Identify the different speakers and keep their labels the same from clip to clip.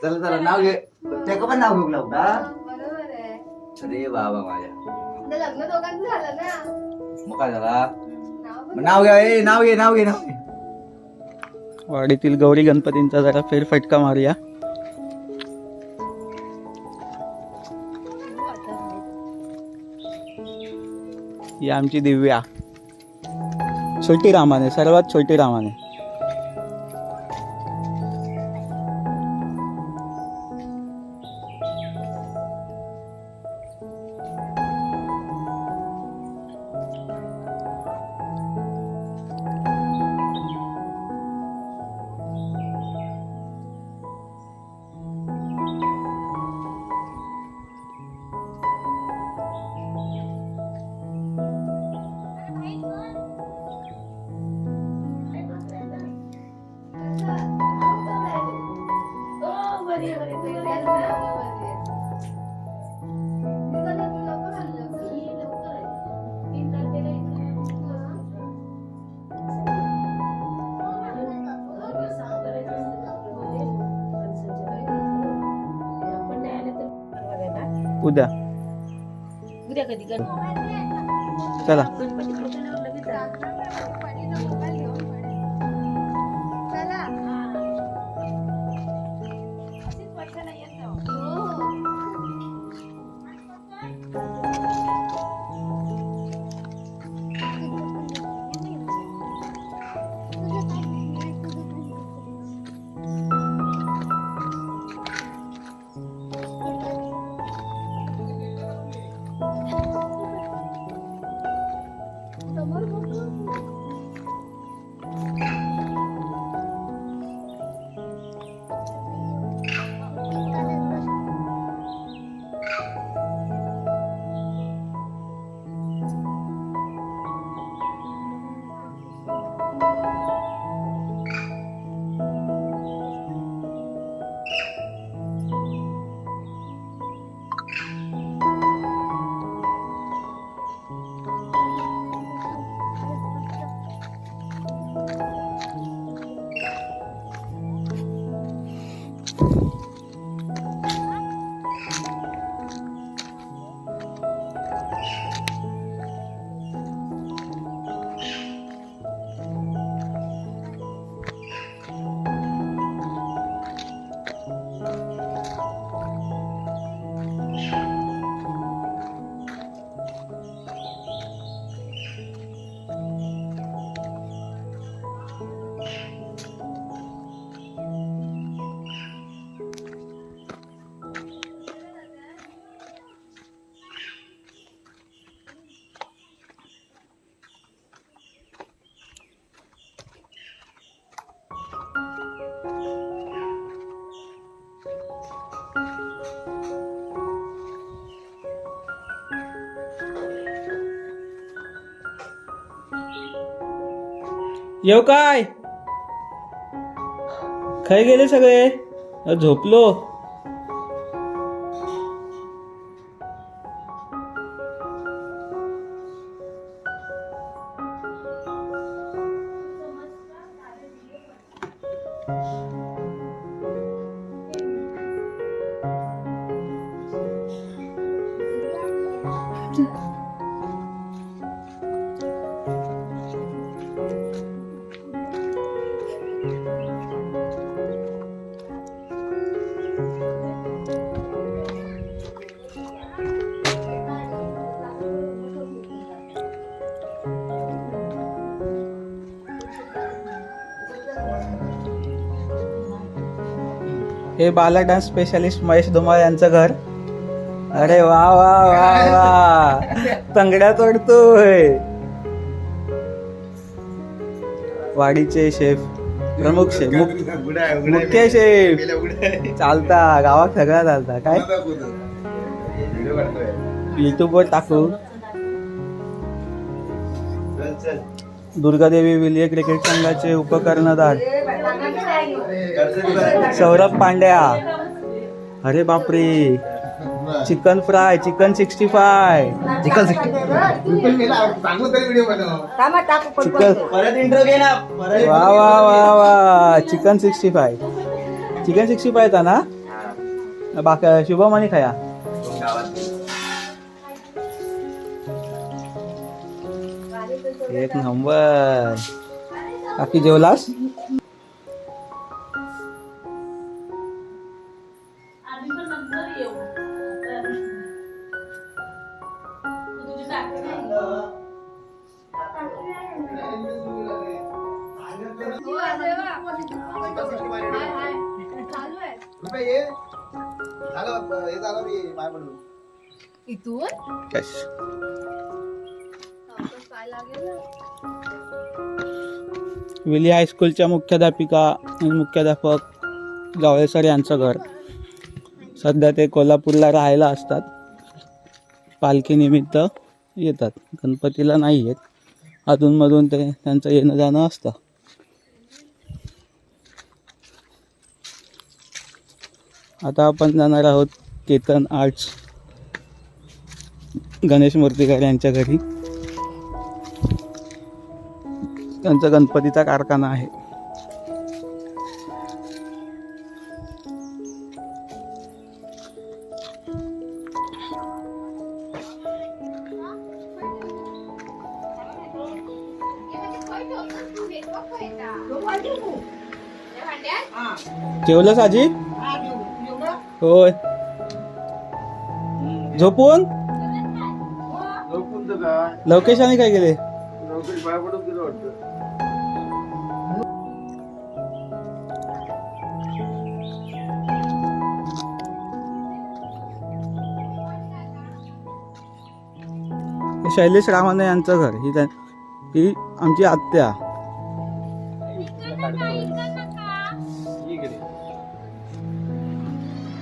Speaker 1: चला चला नाव घे. त्याचं पण नाव घेऊ लागता.
Speaker 2: बरोबर आहे.
Speaker 1: अरे बाबा माझ्या.
Speaker 2: आता लग्न दोघांचं झालं ना.
Speaker 1: मग काय झाला?
Speaker 2: नाव
Speaker 1: मग नाव घ्या. ए नाव घे नाव घे नाव घे.
Speaker 3: वाडीतील गौरी गणपतींचा जरा फेरफटका मारूया. ही आमची दिव्या, छोटी रामाने, सर्वात छोटी रामाने. उद्या
Speaker 4: उद्या कधी
Speaker 3: चला.
Speaker 4: गणपती पोहोचल्यावर लगेच जा.
Speaker 2: चला.
Speaker 3: येऊ काय? खाई गेले सगळे? झोपलो. हे बाला डान्स स्पेशलिस्ट महेश धुमाळ यांचं घर. अरे वा वा वा वा, तंगड्या तोडतोय. वाडीचे शेफ, प्रमुख शेफ, मुख्य शेफ. चालता गावात सगळा चालता. काय युट्यूब वर टाकू. दुर्गादेवी विलिये क्रिकेट संघाचे उपकर्णधार सौरभ पांड्या. अरे बापरे, चिकन फ्राय, चिकन 65, चिकन वा वा वा वा, चिकन 65, चिकन 65 था ना. बाकी शुभम आणि खाया
Speaker 1: गावात
Speaker 3: एक नंबर. बाकी जेवलास?
Speaker 4: आम्ही पण नंतर येऊ. तू तुझी टाकी नाही.
Speaker 2: हो, अजय बा. हाय, हाय. चालू आहे. इथून
Speaker 3: यस.
Speaker 2: काय लागेल ना.
Speaker 3: विली हायस्कूलच्या मुख्याध्यापिका आणि मुख्याध्यापक जावळे सर यांचं घर. सध्या ते कोल्हापूरला राहायला असतात. पालखीनिमित्त येतात, गणपतीला नाही येत. अधूनमधून ते त्यांचं येणं जाणं असतं. आता आपण जाणार आहोत केतन आर्ट्स गणेश मूर्तीकर यांच्या घरी. त्यांचा गणपतीचा कारखाना आहे. जेवलंस आजी? होय. झोपून लवकेशाने काय केले? शैलेश रामाने यांचं घर. ही आमची आत्या.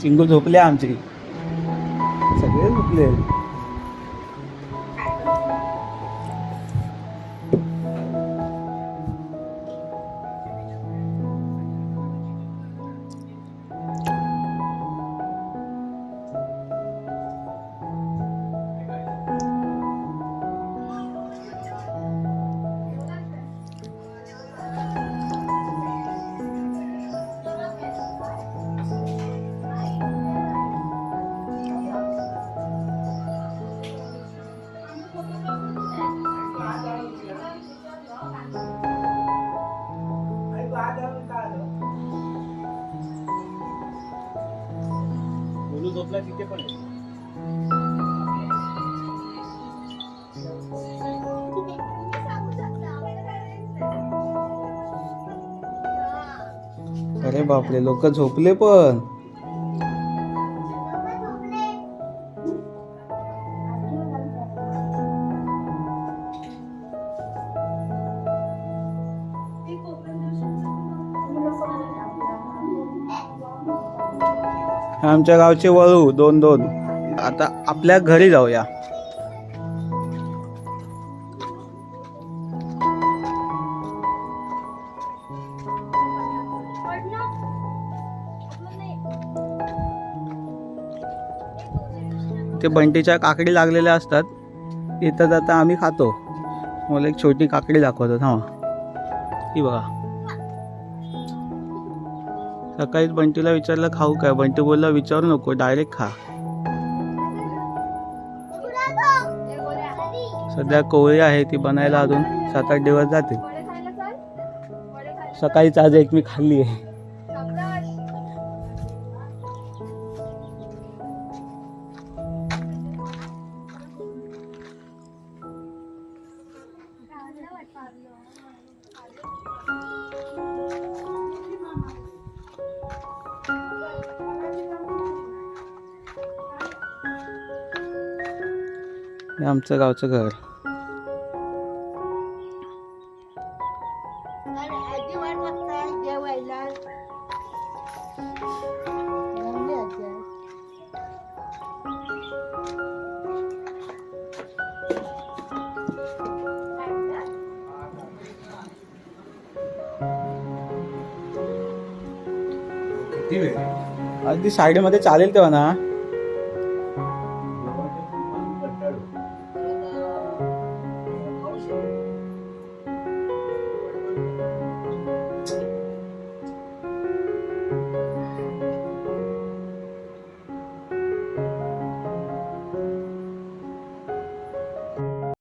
Speaker 3: चिंगू झोपले आमची, सगळे झोपले. झोपला तिथे पण अरे बापरे, लोक झोपले पण. आमच्या गावचे वळू 2-2. आता आपल्या घरी जाऊया. ते बंटीच्या काकडी लागलेल्या असतात. येता जाता आम्ही खातो. मला एक छोटी काकडी दाखवतो थांबा. ही बघा. सकाळीच बंटीला विचारलं खाऊ काय, बंटी बोलला विचारू नको, डायरेक्ट खा. सध्या कोवळी आहे, ती बनायला अजून 7-8 दिवस जातील. सकाळीच आज एक मी खाल्ली आहे. हे आमचं गावचं घर. अगदी साईडमध्ये चालेल तेव्हा ना.